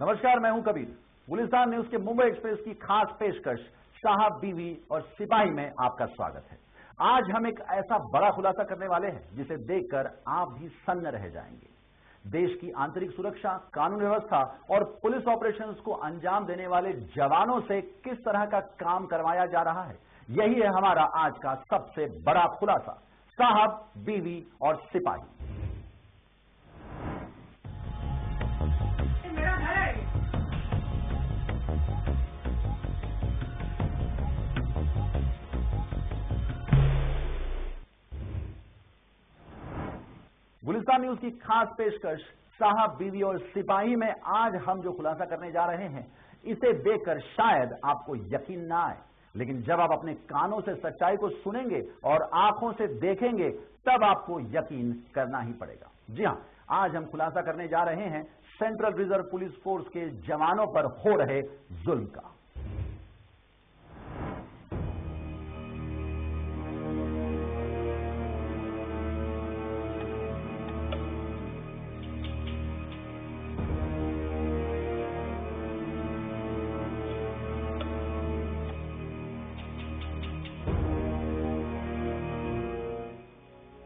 नमस्कार, मैं हूं कबीर। गुलिस्तान न्यूज के मुंबई एक्सप्रेस की खास पेशकश साहब, बीवी और सिपाही में आपका स्वागत है। आज हम एक ऐसा बड़ा खुलासा करने वाले हैं जिसे देखकर आप भी सन्न रह जाएंगे। देश की आंतरिक सुरक्षा, कानून व्यवस्था और पुलिस ऑपरेशंस को अंजाम देने वाले जवानों से किस तरह का काम करवाया जा रहा है, यही है हमारा आज का सबसे बड़ा खुलासा। साहब, बीवी और सिपाही। गुलिस्तान न्यूज की खास पेशकश साहब, बीवी और सिपाही में आज हम जो खुलासा करने जा रहे हैं, इसे देखकर शायद आपको यकीन ना आए, लेकिन जब आप अपने कानों से सच्चाई को सुनेंगे और आंखों से देखेंगे तब आपको यकीन करना ही पड़ेगा। जी हां, आज हम खुलासा करने जा रहे हैं सेंट्रल रिजर्व पुलिस फोर्स के जवानों पर हो रहे जुल्म का।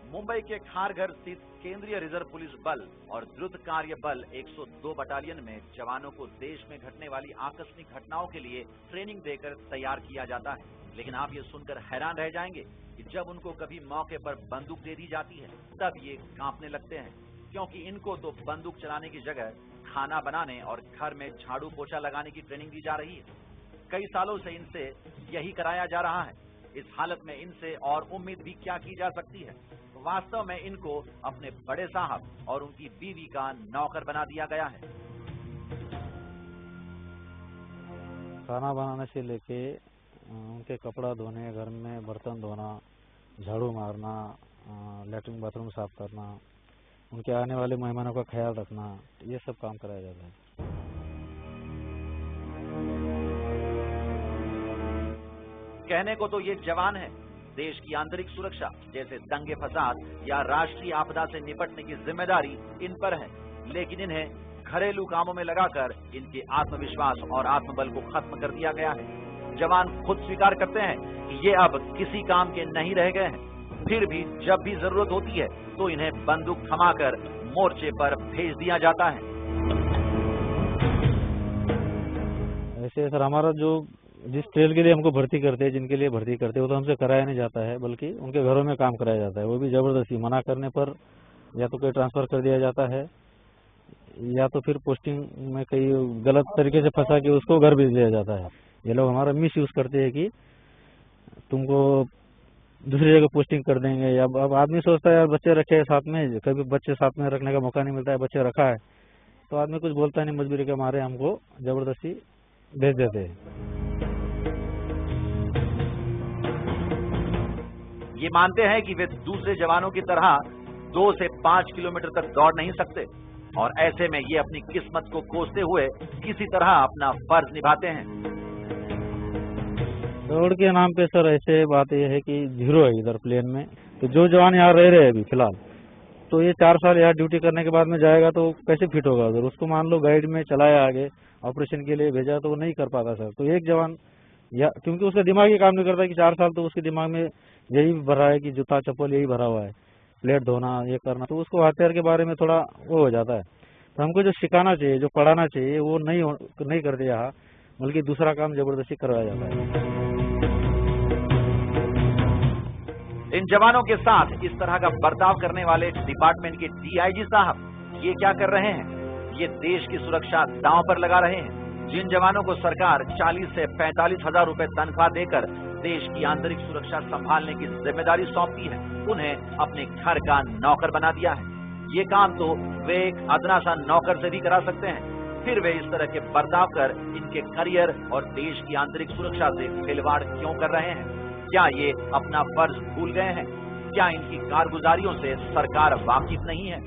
मुंबई के खारघर स्थित केंद्रीय रिजर्व पुलिस बल और द्रुत कार्य बल 102 बटालियन में जवानों को देश में घटने वाली आकस्मिक घटनाओं के लिए ट्रेनिंग देकर तैयार किया जाता है। लेकिन आप ये सुनकर हैरान रह जाएंगे कि जब उनको कभी मौके पर बंदूक दे दी जाती है तब ये कांपने लगते हैं, क्योंकि इनको तो बंदूक चलाने की जगह खाना बनाने और घर में झाड़ू पोछा लगाने की ट्रेनिंग दी जा रही है। कई सालों से इनसे यही कराया जा रहा है। इस हालत में इनसे और उम्मीद भी क्या की जा सकती है। वास्तव में इनको अपने बड़े साहब और उनकी बीवी का नौकर बना दिया गया है। खाना बनाने से लेके उनके कपड़ा धोने, घर में बर्तन धोना, झाड़ू मारना, लेटरिन बाथरूम साफ करना, उनके आने वाले मेहमानों का ख्याल रखना, ये सब काम कराया जाता है। कहने को तो ये जवान है, देश की आंतरिक सुरक्षा जैसे दंगे फसाद या राष्ट्रीय आपदा से निपटने की जिम्मेदारी इन पर है, लेकिन इन्हें घरेलू कामों में लगाकर इनके आत्मविश्वास और आत्मबल को खत्म कर दिया गया है। जवान खुद स्वीकार करते हैं कि ये अब किसी काम के नहीं रह गए हैं, फिर भी जब भी जरूरत होती है तो इन्हें बंदूक थमाकर मोर्चे पर भेज दिया जाता है। ऐसे सर, हमारा जो जिस ट्रेल के लिए हमको भर्ती करते हैं, जिनके लिए भर्ती करते हैं, वो तो हमसे कराया नहीं जाता है, बल्कि उनके घरों में काम कराया जाता है। वो भी जबरदस्ती, मना करने पर या तो कोई ट्रांसफर कर दिया जाता है या तो फिर पोस्टिंग में कई गलत तरीके से फंसा के उसको घर भेज दिया जाता है। ये लोग हमारा मिस यूज करते हैं कि तुमको दूसरी जगह पोस्टिंग कर देंगे। या अब आदमी सोचता है यार बच्चे रखे हैं साथ में, कभी बच्चे साथ में रखने का मौका नहीं मिलता है, बच्चे रखा है तो आदमी कुछ बोलता नहीं, मजबूरी के मारे हमको जबरदस्ती भेज देते हैं। ये मानते हैं कि वे दूसरे जवानों की तरह 2 से 5 किलोमीटर तक दौड़ नहीं सकते और ऐसे में ये अपनी किस्मत को कोसते हुए किसी तरह अपना फर्ज निभाते हैं। दौड़ के नाम पे सर ऐसे बात यह है कि जीरो है इधर प्लेन में। तो जो जवान यहाँ रह रहे हैं अभी फिलहाल, तो ये 4 साल यहाँ ड्यूटी करने के बाद में जाएगा तो कैसे फिट होगा उधर। उसको मान लो गाइड में चलाया, आगे ऑपरेशन के लिए भेजा तो वो नहीं कर पाता सर। तो एक जवान या क्योंकि उसका दिमाग ये काम नहीं करता कि 4 साल तो उसके दिमाग में यही भरा है कि जूता चप्पल यही भरा हुआ है, प्लेट धोना, ये करना, तो उसको हथियार के बारे में थोड़ा वो हो जाता है। तो हमको जो सिखाना चाहिए, जो पढ़ाना चाहिए, वो नहीं करते यहाँ, बल्कि दूसरा काम जबरदस्ती करवाया जाता है। इन जवानों के साथ इस तरह का बर्ताव करने वाले डिपार्टमेंट के डीआईजी साहब ये क्या कर रहे हैं? ये देश की सुरक्षा दांव पर लगा रहे हैं। जिन जवानों को सरकार 40 से 45 हजार रुपए तनख्वाह देकर देश की आंतरिक सुरक्षा संभालने की जिम्मेदारी सौंपी है, उन्हें अपने घर का नौकर बना दिया है। ये काम तो वे एक अदना सा नौकर से भी करा सकते हैं, फिर वे इस तरह के बर्ताव कर इनके करियर और देश की आंतरिक सुरक्षा से खिलवाड़ क्यों कर रहे हैं? क्या ये अपना फर्ज भूल गए हैं? क्या इनकी कारगुजारियों से सरकार वाकिफ नहीं है?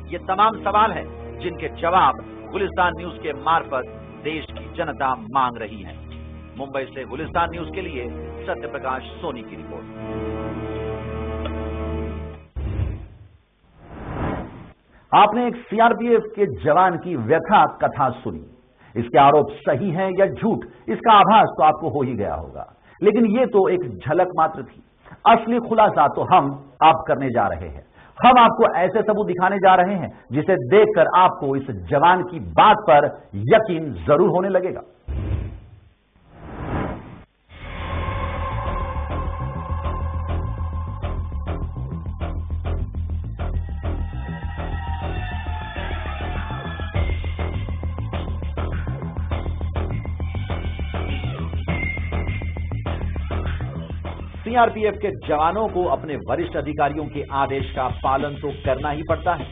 ये तमाम सवाल है जिनके जवाब गुलिस्तान न्यूज के मार्फत देश की जनता मांग रही है। मुंबई से गुलिस्तान न्यूज के लिए सत्यप्रकाश सोनी की रिपोर्ट। आपने एक सीआरपीएफ के जवान की व्यथा कथा सुनी। इसके आरोप सही हैं या झूठ, इसका आभास तो आपको हो ही गया होगा, लेकिन ये तो एक झलक मात्र थी। असली खुलासा तो हम आप करने जा रहे हैं। हम आपको ऐसे सबूत दिखाने जा रहे हैं जिसे देखकर आपको इस जवान की बात पर यकीन जरूर होने लगेगा। सीआरपीएफ के जवानों को अपने वरिष्ठ अधिकारियों के आदेश का पालन तो करना ही पड़ता है।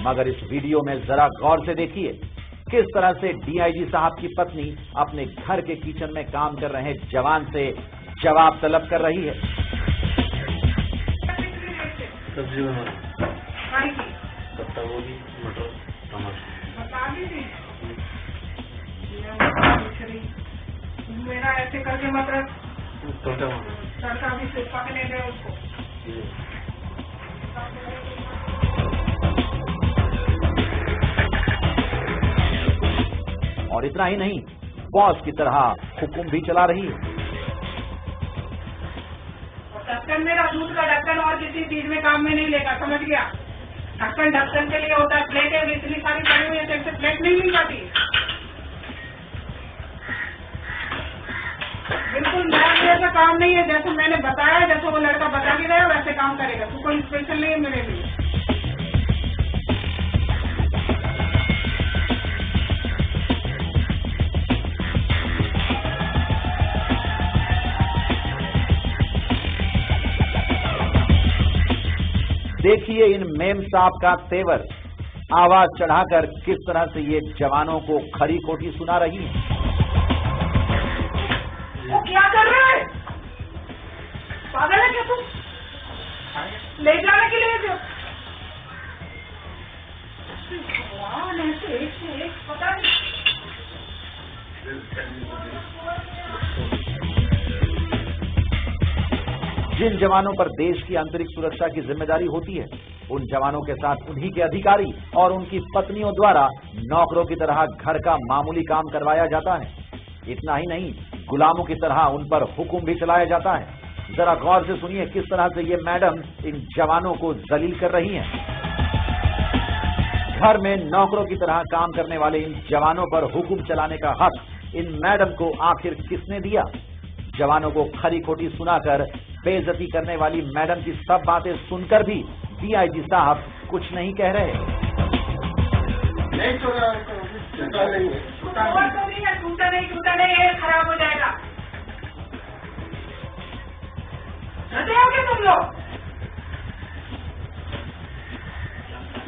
मगर इस वीडियो में जरा गौर से देखिए किस तरह से डीआईजी साहब की पत्नी अपने घर के किचन में काम कर रहे जवान से जवाब तलब कर रही है। सब्जी पत्ता गोभी मटर मेरा ऐसे करके मत रख, तड़का भी सिर्फ पकने दे उसको। और इतना ही नहीं, बॉस की तरह हुक्म भी चला रही है। ढक्कन मेरा दूध का ढक्कन और किसी चीज में काम में नहीं लेगा, समझ गया? ढक्कन ढक्कन के लिए होता है, प्लेट है इतनी सारी पड़ी हुई है, इससे प्लेट नहीं मिल जाती। बिल्कुल मेरा ऐसा काम नहीं है, जैसे मैंने बताया, जैसे वो लड़का बता के गया वैसे काम करेगा। तो कोई स्पेशल नहीं है मेरे लिए। देखिए इन मेम साहब का तेवर, आवाज चढ़ाकर किस तरह से ये जवानों को खरी खोटी सुना रही है। वो क्या कर रहा है? पागल है क्या तुम? ले जाने के लिए जो भगवान ऐसे एक से एक पता नहीं। जिन जवानों पर देश की आंतरिक सुरक्षा की जिम्मेदारी होती है, उन जवानों के साथ उन्हीं के अधिकारी और उनकी पत्नियों द्वारा नौकरों की तरह घर का मामूली काम करवाया जाता है। इतना ही नहीं, गुलामों की तरह उन पर हुक्म भी चलाया जाता है। जरा गौर से सुनिए किस तरह से ये मैडम इन जवानों को जलील कर रही हैं। घर में नौकरों की तरह काम करने वाले इन जवानों पर हुक्म चलाने का हक इन मैडम को आखिर किसने दिया? जवानों को खरी खोटी सुनाकर बेइज्जती करने वाली मैडम की सब बातें सुनकर भी डीआईजी साहब कुछ नहीं कह रहे। टूटा नहीं, ये खराब हो जाएगा। रहते हो क्या तुम लोग?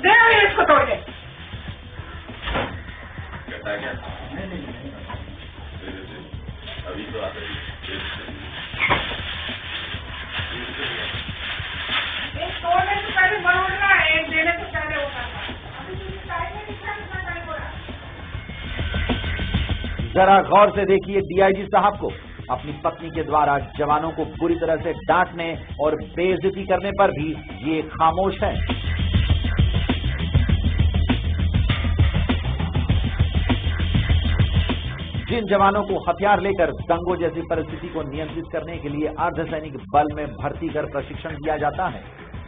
दे इसको तोड़ के। अभी तो आता एक तोड़ने से पहले बनोड़ना है, एक देने से पहले होता था। अभी तुझे टाइम में दिखा कितना टाइम हो रहा है। जरा गौर से देखिए डीआईजी साहब को अपनी पत्नी के द्वारा जवानों को बुरी तरह से डांटने और बेइज्जती करने पर भी ये खामोश है। जिन जवानों को हथियार लेकर दंगों जैसी परिस्थिति को नियंत्रित करने के लिए अर्धसैनिक बल में भर्ती कर प्रशिक्षण दिया जाता है,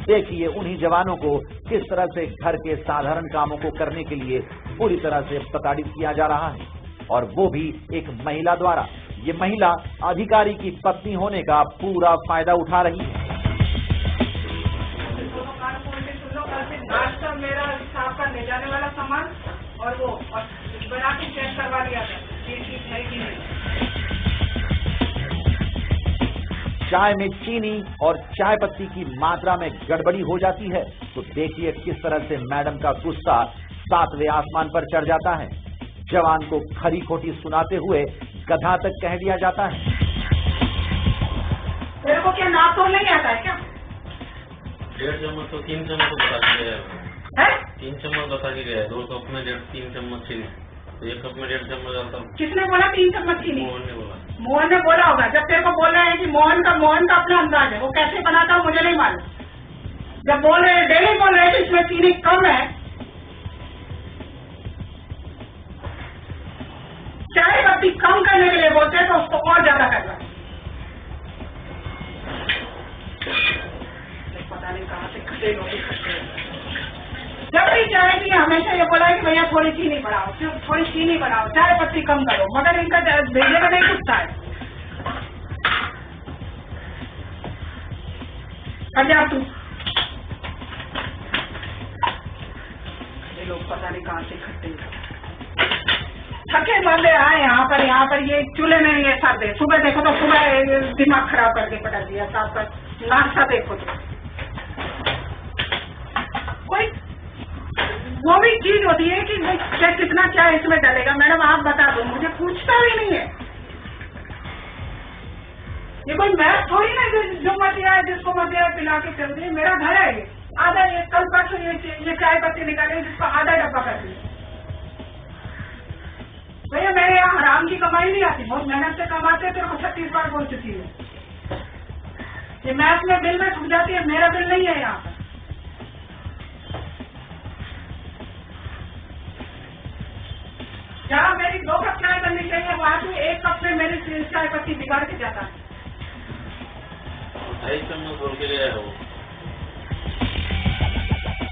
देखिए उन्हीं जवानों को किस तरह से घर के साधारण कामों को करने के लिए पूरी तरह से प्रताड़ित किया जा रहा है, और वो भी एक महिला द्वारा। ये महिला अधिकारी की पत्नी होने का पूरा फायदा उठा रही है। मेरा साहब का ले जाने वाला सामान और वो बना के चेक करवा लिया था, है कि नहीं। चाय में चीनी और चाय पत्ती की मात्रा में गड़बड़ी हो जाती है तो देखिए किस तरह से मैडम का गुस्सा 7वें आसमान पर चढ़ जाता है। जवान को खरी खोटी सुनाते हुए गधा तक कह दिया जाता है। तेरे को क्या नाप तोड़ नहीं आता है क्या? 1.5 चम्मच तो 3 चम्मच तो बता के गया है। 3 चम्मच बता के गया है। 2 कप में 3 चम्मच चीनी, तो 1 कप में 1.5 चम्मच डालता हूँ। किसने बोला 3 चम्मच चीनी? मोहन ने बोला। मोहन ने बोला होगा। जब तेरे को बोल रहा है कि मोहन का अपना अंदाज है, वो कैसे बनाता हूँ मुझे नहीं मालूम। जब बोल रहे डेली बोल रहे थे इसमें चीनी कम है, चाय पत्ती कम करने के लिए बोलते हैं तो उसको और ज्यादा करना है। पता नहीं कहाँ से खड़े लोग इकट्ठे हो गए। जब भी चाय की हमेशा ये बोला है कि भैया थोड़ी चीनी बढ़ाओ, थोड़ी चीनी बढ़ाओ, चाय पत्ती कम करो, मगर इनका भेजने का नहीं कुछ है। पंजाब तू ये लोग पता नहीं कहाँ से इकट्ठे थके बंदे आए यहाँ पर ये चूल्हे में ये सर दे। सुबह देखो तो सुबह दिमाग खराब करके पटक दिया साहब का नाश्ता देखो तो कोई वो भी चीज होती है कि क्या कितना क्या इसमें डलेगा। मैडम आप बता दो, मुझे पूछता भी नहीं है। ये कोई मैथ थोड़ी ना जो मत आए जिसको मत आए पिला के चल रही। मेरा घर है ये आधा, ये कल परसों ये चाय पत्ती निकाले जिसको आधा डब्बा कर दिया। भैया मेरे यहाँ हराम की कमाई नहीं आती, बहुत मेहनत से कमाते हैं। तेरे को 36 बार बोल चुकी है। ये मैथ में बिल में छूट जाती है, मेरा बिल नहीं है यहाँ पर। जहाँ मेरी 2 कप चाय बननी चाहिए वहाँ से 1 कप में मेरी चाय पत्ती बिगाड़ के जाता है। 2.5 चम्मच बोल के ले आया वो।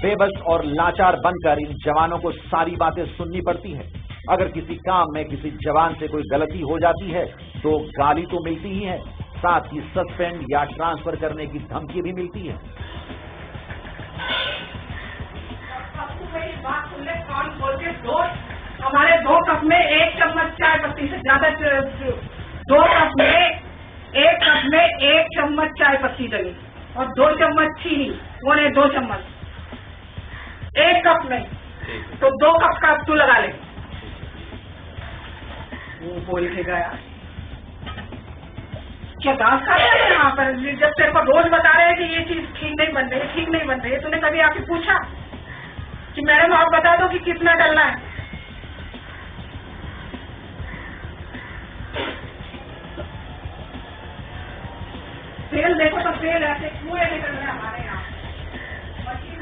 बेबस और लाचार बनकर इन जवानों को सारी बातें सुननी पड़ती है। अगर किसी काम में किसी जवान से कोई गलती हो जाती है तो गाली तो मिलती ही है, साथ ही सस्पेंड या ट्रांसफर करने की धमकी भी मिलती है। बात सुन ले, कौन बोल के हमारे 2 कप में 1 चम्मच चाय पत्ती से ज्यादा 2 कप में 1 कप में 1 चम्मच चाय पत्ती डली और 2 चम्मच चीनी, वो नहीं 2 चम्मच 1 कप में, तो 2 कप का तू लगा ले। वो बोल के गया क्या दांत खा रहे हैं यहाँ पर। जब तेरे को रोज बता रहे हैं कि ये चीज ठीक नहीं बन रही है, ठीक नहीं बन रही है, तूने कभी आके पूछा कि मैडम आप बता दो कि कितना डलना है। तेल देखो तो तेल ऐसे कुएं निकल रहे हैं हमारे यहाँ। मशीन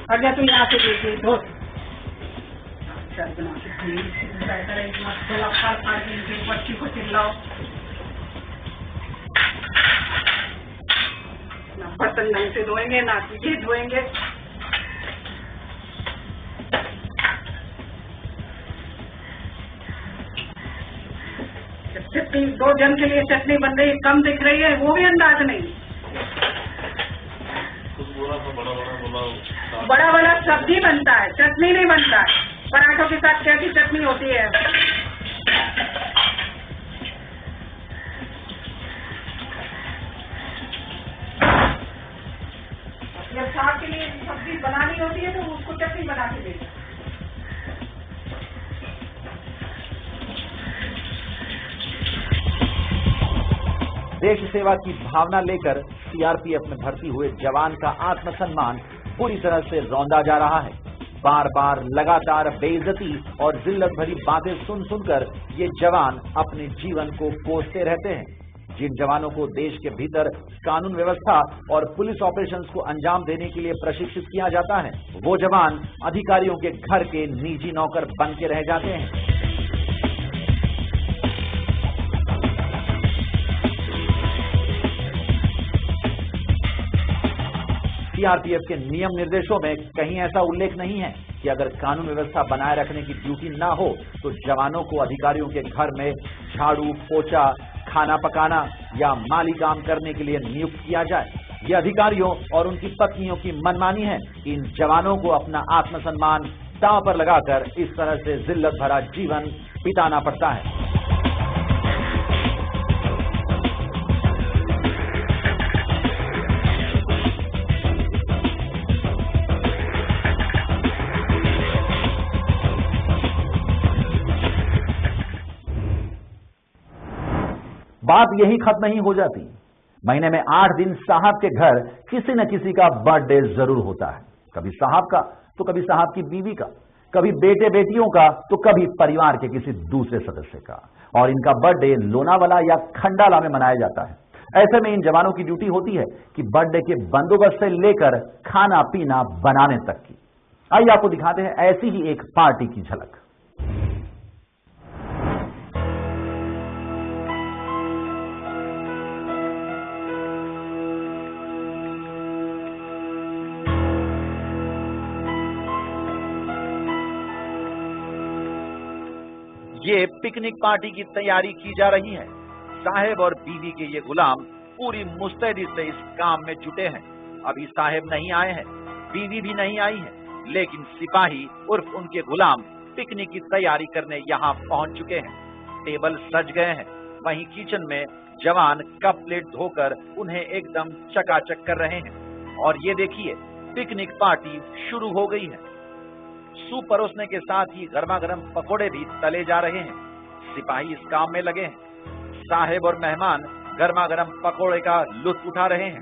अगर तू यहाँ से देखिए दो बना के बच्ची को चिल्लाओ, ना बर्तन ढंग से धोएंगे ना ये धोएंगे। चटनी 2 जन के लिए चटनी बन रही है, कम दिख रही है, वो भी अंदाज नहीं। बड़ा वाला सब्जी बनता है, चटनी नहीं बनता है। पराठों के साथ कैसी चटनी होती है। जब साग के लिए सब्जी बनानी होती है तो उसको चटनी बना के देते। देश सेवा की भावना लेकर सीआरपीएफ में भर्ती हुए जवान का आत्मसम्मान पूरी तरह से रौंदा जा रहा है। बार बार लगातार बेइज्जती और जिल्लत भरी बातें सुन सुनकर ये जवान अपने जीवन को कोसते रहते हैं। जिन जवानों को देश के भीतर कानून व्यवस्था और पुलिस ऑपरेशंस को अंजाम देने के लिए प्रशिक्षित किया जाता है, वो जवान अधिकारियों के घर के निजी नौकर बन के रह जाते हैं। सीआरपीएफ के नियम निर्देशों में कहीं ऐसा उल्लेख नहीं है कि अगर कानून व्यवस्था बनाए रखने की ड्यूटी ना हो तो जवानों को अधिकारियों के घर में झाड़ू, पोछा, खाना पकाना या माली काम करने के लिए नियुक्त किया जाए। ये अधिकारियों और उनकी पत्नियों की मनमानी है कि इन जवानों को अपना आत्मसम्मान दांव पर लगाकर इस तरह से जिल्लत भरा जीवन बिताना पड़ता है। बात यही खत्म नहीं हो जाती। महीने में 8 दिन साहब के घर किसी न किसी का बर्थडे जरूर होता है। कभी साहब का तो कभी साहब की बीवी का, कभी बेटे बेटियों का, तो कभी परिवार के किसी दूसरे सदस्य का। और इनका बर्थडे लोनावाला या खंडाला में मनाया जाता है। ऐसे में इन जवानों की ड्यूटी होती है कि बर्थडे के बंदोबस्त से लेकर खाना पीना बनाने तक की। आइए आपको दिखाते हैं ऐसी ही एक पार्टी की झलक। ये पिकनिक पार्टी की तैयारी की जा रही है। साहेब और बीवी के ये गुलाम पूरी मुस्तैदी से इस काम में जुटे हैं। अभी साहेब नहीं आए हैं, बीवी भी नहीं आई है, लेकिन सिपाही उर्फ उनके गुलाम पिकनिक की तैयारी करने यहाँ पहुंच चुके हैं। टेबल सज गए हैं, वहीं किचन में जवान कप प्लेट धोकर उन्हें एकदम चकाचक कर रहे हैं। और ये देखिए, पिकनिक पार्टी शुरू हो गई है। सूप परोसने के साथ ही गर्मा गर्म पकोड़े भी तले जा रहे हैं। सिपाही इस काम में लगे हैं। साहेब और मेहमान गर्मा गर्म पकोड़े का लुत्फ उठा रहे हैं।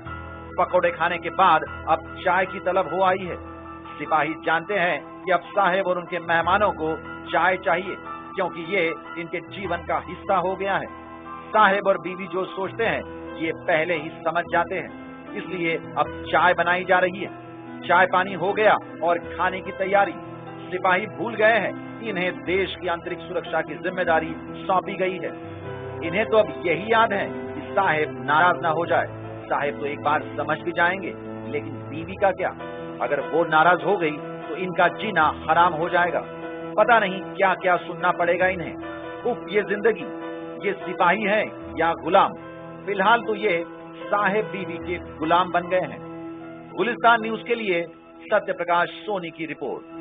पकोड़े खाने के बाद अब चाय की तलब हो आई है। सिपाही जानते हैं कि अब साहेब और उनके मेहमानों को चाय चाहिए, क्योंकि ये इनके जीवन का हिस्सा हो गया है। साहेब और बीवी जो सोचते हैं ये पहले ही समझ जाते हैं, इसलिए अब चाय बनाई जा रही है। चाय पानी हो गया और खाने की तैयारी। सिपाही भूल गए हैं कि इन्हें देश की आंतरिक सुरक्षा की जिम्मेदारी सौंपी गई है। इन्हें तो अब यही याद है कि साहेब नाराज ना हो जाए। साहेब तो एक बार समझ भी जाएंगे, लेकिन बीवी का क्या? अगर वो नाराज हो गई तो इनका जीना हराम हो जाएगा। पता नहीं क्या क्या सुनना पड़ेगा इन्हें। उफ, ये जिंदगी, ये सिपाही है या गुलाम? फिलहाल तो ये साहेब बीवी के गुलाम बन गए हैं। गुलिस्तान न्यूज के लिए सत्य प्रकाश सोनी की रिपोर्ट।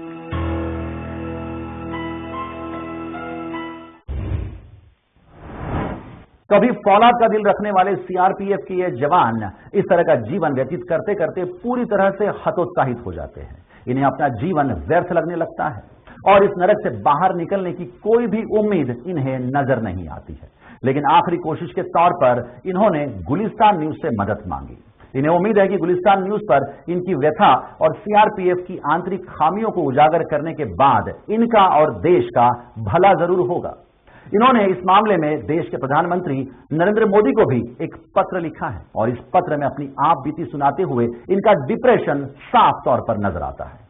कभी फौलाद का दिल रखने वाले सीआरपीएफ के ये जवान इस तरह का जीवन व्यतीत करते करते पूरी तरह से हतोत्साहित हो जाते हैं। इन्हें अपना जीवन व्यर्थ लगने लगता है और इस नरक से बाहर निकलने की कोई भी उम्मीद इन्हें नजर नहीं आती है। लेकिन आखिरी कोशिश के तौर पर इन्होंने गुलिस्तान न्यूज से मदद मांगी। इन्हें उम्मीद है कि गुलिस्तान न्यूज पर इनकी व्यथा और सीआरपीएफ की आंतरिक खामियों को उजागर करने के बाद इनका और देश का भला जरूर होगा। इन्होंने इस मामले में देश के प्रधानमंत्री नरेंद्र मोदी को भी एक पत्र लिखा है और इस पत्र में अपनी आप बीती सुनाते हुए इनका डिप्रेशन साफ तौर पर नजर आता है।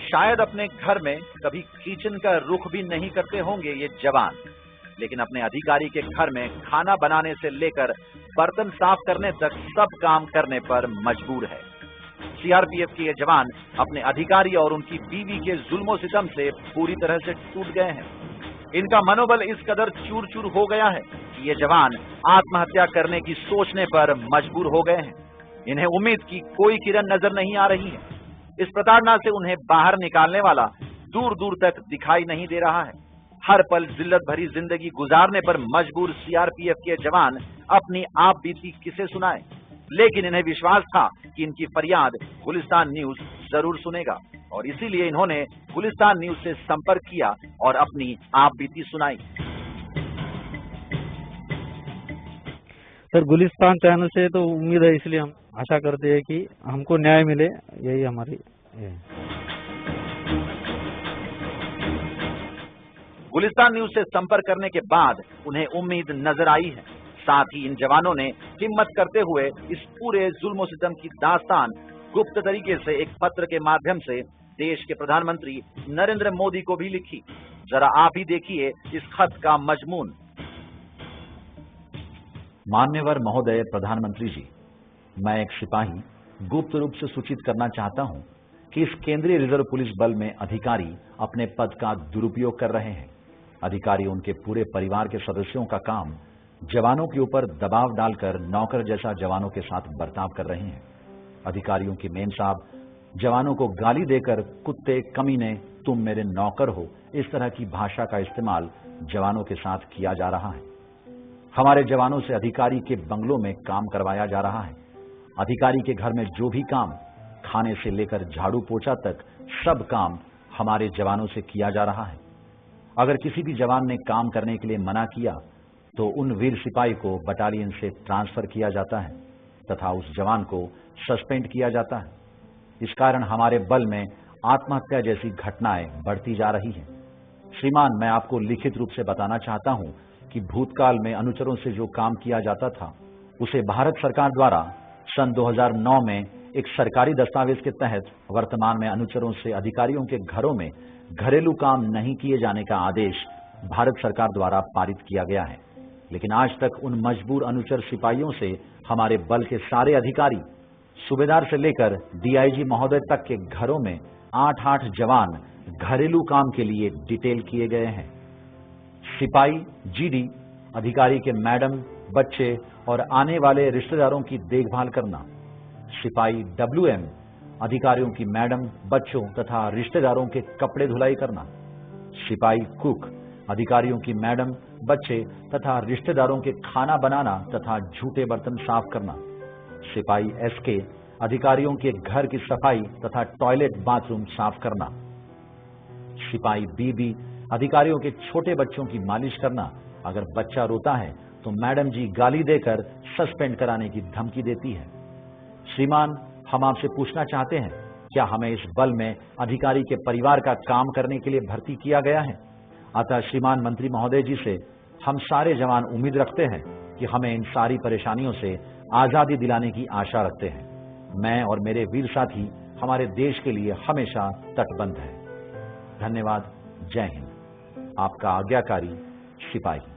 शायद अपने घर में कभी किचन का रुख भी नहीं करते होंगे ये जवान, लेकिन अपने अधिकारी के घर में खाना बनाने से लेकर बर्तन साफ करने तक सब काम करने पर मजबूर है। सीआरपीएफ के ये जवान अपने अधिकारी और उनकी बीवी के जुल्मों सितम से पूरी तरह से टूट गए हैं। इनका मनोबल इस कदर चूर चूर हो गया है कि ये जवान आत्महत्या करने की सोचने पर मजबूर हो गए हैं। इन्हें उम्मीद की कोई किरण नजर नहीं आ रही है। इस प्रताड़ना से उन्हें बाहर निकालने वाला दूर दूर तक दिखाई नहीं दे रहा है। हर पल जिल्लत भरी जिंदगी गुजारने पर मजबूर सीआरपीएफ के जवान अपनी आप बीती किसे सुनाए, लेकिन इन्हें विश्वास था कि इनकी फरियाद गुलिस्तान न्यूज जरूर सुनेगा और इसीलिए इन्होंने गुलिस्तान न्यूज से संपर्क किया और अपनी आप बीती सुनाई। सर, गुलिस्तान चैनल से तो उम्मीद है, इसलिए हम आशा करते हैं कि हमको न्याय मिले, यही हमारी है। गुलिस्तान न्यूज से संपर्क करने के बाद उन्हें उम्मीद नजर आई है। साथ ही इन जवानों ने हिम्मत करते हुए इस पूरे जुल्म सितम की दास्तान गुप्त तरीके से एक पत्र के माध्यम से देश के प्रधानमंत्री नरेंद्र मोदी को भी लिखी। जरा आप ही देखिए इस खत का मजमून। मान्यवर महोदय प्रधानमंत्री जी, मैं एक सिपाही गुप्त रूप से सूचित करना चाहता हूं कि इस केंद्रीय रिजर्व पुलिस बल में अधिकारी अपने पद का दुरुपयोग कर रहे हैं। अधिकारी उनके पूरे परिवार के सदस्यों का काम जवानों के ऊपर दबाव डालकर नौकर जैसा जवानों के साथ बर्ताव कर रहे हैं। अधिकारियों की मेम साहब जवानों को गाली देकर कुत्ते, कमीने, तुम मेरे नौकर हो, इस तरह की भाषा का इस्तेमाल जवानों के साथ किया जा रहा है। हमारे जवानों से अधिकारी के बंगलों में काम करवाया जा रहा है। अधिकारी के घर में जो भी काम, खाने से लेकर झाड़ू पोछा तक, सब काम हमारे जवानों से किया जा रहा है। अगर किसी भी जवान ने काम करने के लिए मना किया तो उन वीर सिपाही को बटालियन से ट्रांसफर किया जाता है तथा उस जवान को सस्पेंड किया जाता है। इस कारण हमारे बल में आत्महत्या जैसी घटनाएं बढ़ती जा रही हैं। श्रीमान, मैं आपको लिखित रूप से बताना चाहता हूं कि भूतकाल में अनुचरों से जो काम किया जाता था उसे भारत सरकार द्वारा सन 2009 में एक सरकारी दस्तावेज के तहत वर्तमान में अनुचरों से अधिकारियों के घरों में घरेलू काम नहीं किए जाने का आदेश भारत सरकार द्वारा पारित किया गया है। लेकिन आज तक उन मजबूर अनुचर सिपाहियों से हमारे बल के सारे अधिकारी, सूबेदार से लेकर डीआईजी महोदय तक के घरों में 8-8 जवान घरेलू काम के लिए डिटेल किए गए हैं। सिपाही जीडी अधिकारी के मैडम, बच्चे और आने वाले रिश्तेदारों की देखभाल करना, सिपाही डब्ल्यूएम अधिकारियों की मैडम, बच्चों तथा रिश्तेदारों के कपड़े धुलाई करना, सिपाही कुक अधिकारियों की मैडम, बच्चे तथा रिश्तेदारों के खाना बनाना तथा झूठे बर्तन साफ करना, सिपाही एसके अधिकारियों के घर की सफाई तथा टॉयलेट बाथरूम साफ करना, सिपाही बीबी अधिकारियों के छोटे बच्चों की मालिश करना। अगर बच्चा रोता है तो मैडम जी गाली देकर सस्पेंड कराने की धमकी देती है। श्रीमान, हम आपसे पूछना चाहते हैं, क्या हमें इस बल में अधिकारी के परिवार का काम करने के लिए भर्ती किया गया है? अतः श्रीमान मंत्री महोदय जी से हम सारे जवान उम्मीद रखते हैं कि हमें इन सारी परेशानियों से आजादी दिलाने की आशा रखते हैं। मैं और मेरे वीर साथी हमारे देश के लिए हमेशा तटबंध हैं। धन्यवाद। जय हिंद। आपका आज्ञाकारी सिपाही।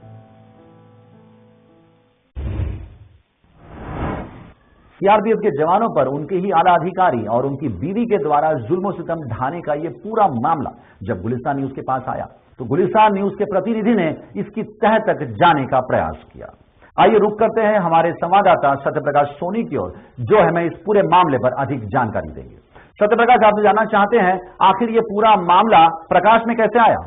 सीआरपीएफ के जवानों पर उनके ही आला अधिकारी और उनकी बीवी के द्वारा जुल्म सितम ढाने का ये पूरा मामला जब गुलिस्तान न्यूज के पास आया तो गुलिस्तान न्यूज के प्रतिनिधि ने इसकी तह तक जाने का प्रयास किया। आइए रुक करते हैं हमारे संवाददाता सत्यप्रकाश सोनी की ओर, जो हमें इस पूरे मामले पर अधिक जानकारी देंगे। सत्यप्रकाश, आपसे जानना चाहते हैं आखिर ये पूरा मामला प्रकाश में कैसे आया?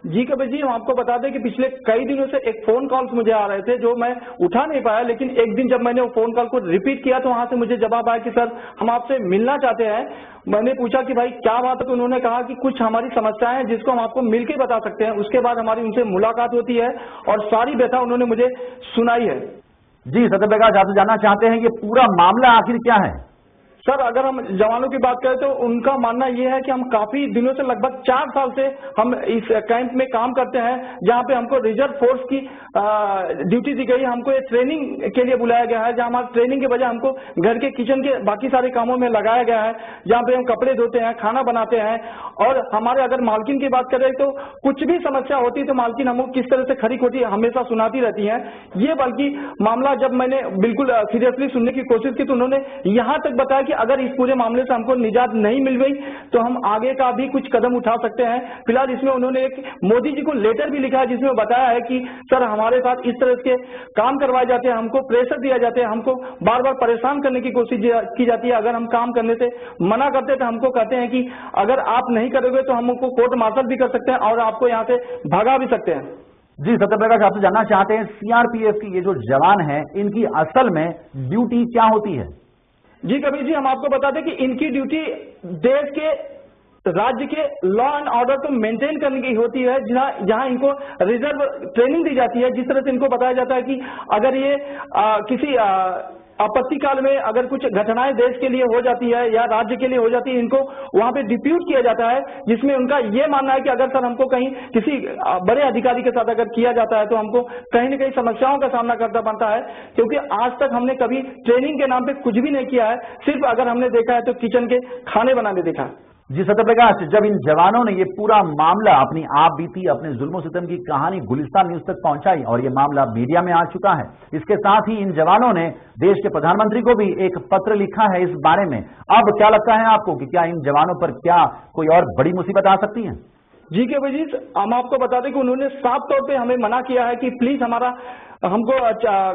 जी कबीर जी, हम आपको बता दें कि पिछले कई दिनों से एक फोन कॉल्स मुझे आ रहे थे जो मैं उठा नहीं पाया, लेकिन एक दिन जब मैंने वो फोन कॉल को रिपीट किया तो वहां से मुझे जवाब आया कि सर हम आपसे मिलना चाहते हैं। मैंने पूछा कि भाई क्या बात है, तो उन्होंने कहा कि कुछ हमारी समस्याएं हैं जिसको हम आपको मिलकर बता सकते हैं। उसके बाद हमारी उनसे मुलाकात होती है और सारी व्यथा उन्होंने मुझे सुनाई है। जी सत्यप्रकाश, आपसे जानना चाहते हैं ये पूरा मामला आखिर क्या है? सर, अगर हम जवानों की बात करें तो उनका मानना यह है कि हम काफी दिनों से, लगभग 4 साल से हम इस कैंप में काम करते हैं, जहां पे हमको रिजर्व फोर्स की ड्यूटी दी गई है। हमको ये ट्रेनिंग के लिए बुलाया गया है, जहां हमारे ट्रेनिंग के बजाय हमको घर के किचन के बाकी सारे कामों में लगाया गया है, जहां पे हम कपड़े धोते हैं, खाना बनाते हैं। और हमारे अगर मालकिन की बात करें तो कुछ भी समस्या होती है तो मालकिन हमको किस तरह से खरी खोटी हमेशा सुनाती रहती है। ये बल्कि मामला जब मैंने बिल्कुल सीरियसली सुनने की कोशिश की तो उन्होंने यहाँ तक बताया कि अगर इस पूरे मामले से हमको निजात नहीं मिल गई तो हम आगे का भी कुछ कदम उठा सकते हैं। फिलहाल इसमें उन्होंने एक मोदी जी को लेटर भी लिखा है जिसमें बताया है कि सर हमारे साथ इस तरह के काम करवाए जाते हैं, हमको प्रेशर दिया जाते हैं, हमको बार बार परेशान करने की कोशिश की जाती है। अगर हम काम करने से मना करते हैं तो हमको कहते हैं कि अगर आप नहीं करोगे तो हमको कोर्ट मार्शल भी कर सकते हैं और आपको यहाँ से भगा भी सकते हैं। जी सत्यप्रकाश, आपसे जानना चाहते हैं सीआरपीएफ की ये जो जवान हैं इनकी असल में ड्यूटी क्या होती है? जी कबीर जी, हम आपको बता दें कि इनकी ड्यूटी देश के, राज्य के लॉ एंड ऑर्डर को मेंटेन करने की होती है, जहां इनको रिजर्व ट्रेनिंग दी जाती है। जिस तरह से इनको बताया जाता है कि अगर ये किसी आपत्ति काल में अगर कुछ घटनाएं देश के लिए हो जाती है या राज्य के लिए हो जाती है, इनको वहां पे डिप्यूट किया जाता है, जिसमें उनका ये मानना है कि अगर सर हमको कहीं किसी बड़े अधिकारी के साथ अगर किया जाता है तो हमको कहीं न कहीं समस्याओं का सामना करना पड़ता है, क्योंकि आज तक हमने कभी ट्रेनिंग के नाम पे कुछ भी नहीं किया है। सिर्फ अगर हमने देखा है तो किचन के खाने बनाने देखा है। जी सत्यप्रकाश, जब इन जवानों ने ये पूरा मामला, अपनी आप बीती, अपने जुल्म सितम की कहानी गुलिस्तान न्यूज तक पहुंचाई और ये मामला मीडिया में आ चुका है, इसके साथ ही इन जवानों ने देश के प्रधानमंत्री को भी एक पत्र लिखा है इस बारे में। अब क्या लगता है आपको कि क्या इन जवानों पर क्या कोई और बड़ी मुसीबत आ सकती है? जी के भाई, हम आपको बता दें कि उन्होंने साफ तौर पे हमें मना किया है कि प्लीज हमको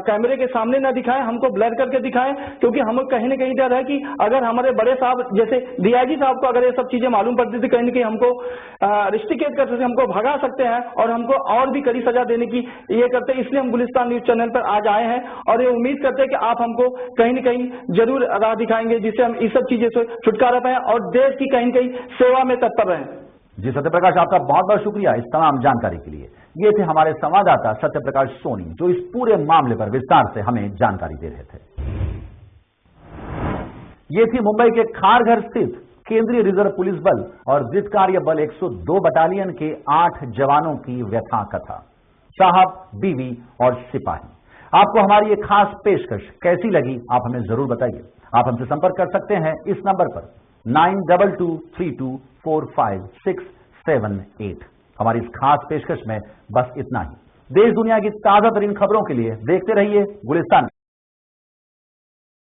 कैमरे के सामने न दिखाएं, हमको ब्लर करके दिखाएं, क्योंकि हमें कहीं न कहीं डर है कि अगर हमारे बड़े साहब जैसे डीआईजी साहब को अगर ये सब चीजें मालूम पड़ती थी, कहीं न कहीं हमको रिस्ट्रिकेट कर सकते, हमको भगा सकते हैं और हमको और भी कड़ी सजा देने की ये करते हैं। इसलिए हम गुलिस्तान न्यूज चैनल पर आज आए हैं और ये उम्मीद करते हैं कि आप हमको कहीं न कहीं जरूर राह दिखाएंगे, जिससे हम इस सब चीजें से छुटकारा पाएं और देश की कहीं न कहीं सेवा में तत्पर रहें। जी सत्यप्रकाश, आपका बहुत बहुत शुक्रिया इस तमाम जानकारी के लिए। ये थे हमारे संवाददाता सत्यप्रकाश सोनी, जो इस पूरे मामले पर विस्तार से हमें जानकारी दे रहे थे। ये थी मुंबई के खारघर स्थित केंद्रीय रिजर्व पुलिस बल और जित कार्य बल 102 बटालियन के 8 जवानों की व्यथा कथा। साहब, बीवी और सिपाही, आपको हमारी ये खास पेशकश कैसी लगी, आप हमें जरूर बताइए। आप हमसे संपर्क कर सकते हैं इस नंबर पर 9223245678। हमारी इस खास पेशकश में बस इतना ही। देश दुनिया की ताजा तरीन खबरों के लिए देखते रहिए गुलिस्तान।